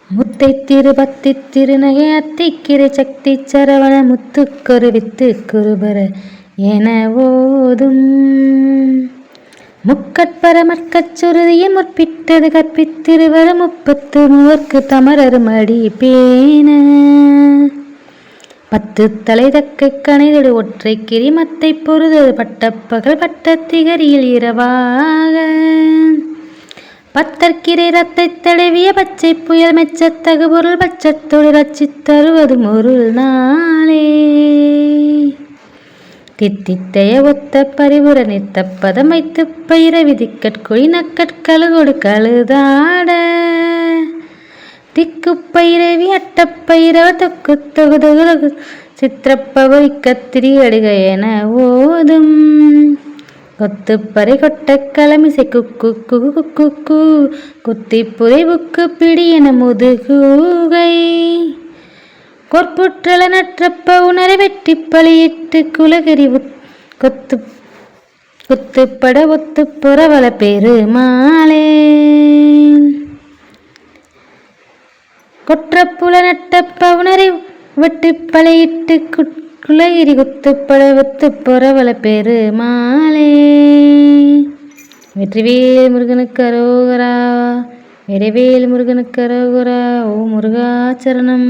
முத்தை திருபத்தி திருநகை அத்திக்கிரை சக்தி சரவண முத்துக்கொரு வித்து குருபர என ஓதும் முக்கட்பர மற்கச்சுருதியை முற்பிட்டது கற்பித்திருவர 33 தமரர் மடி பேன 10 தலை தக்கை கணைதொடு ஒற்றை கிரிமத்தை பொறுதது பட்டப்பகல் பட்டத்திகரியில் இரவாக பத்தற்கிரை ரத்தை தடவிய பச்சை புயல் மெச்சத்தகு பொருள் பச்சத்தோடு ரச்சித் தருவதும் ஒரு நாளே தித்தித்தைய ஒத்த பரிபுர நித்த பதம் வைத்து பயிர விதிக்கட்கொழி நக்கட்கழுகொடு கழுதாட திக்கு பயிரவி அட்டப்பயிரவ தொக்கு தொகு தொகு தொகு சித்திரப்பவரி கத்திரி அடுக என ஓதும் கொத்துப்பறை கொட்ட களமிசை குக்கு குகு குக்கு கு குத்தி புதை புக்கு பிடி என முதுகூகை கொற்புற்றல நற்றப்ப உணரை வெட்டி பலியிட்டு குலகிரி கொத்து குத்துப்பட ஒத்து புறவல பெருமாளே கொற்றப்புல நட்டப்ப உணரை வெட்டி பலியிட்டு குலகிரி குத்துப்பட ஒத்து புறவல பெருமாளே. வெற்றிவேல் முருகனுக்கு அரோகரா. வெற்றிவேல் முருகனுக்கு அரோகரா. ஓ முருகாச்சரணம்.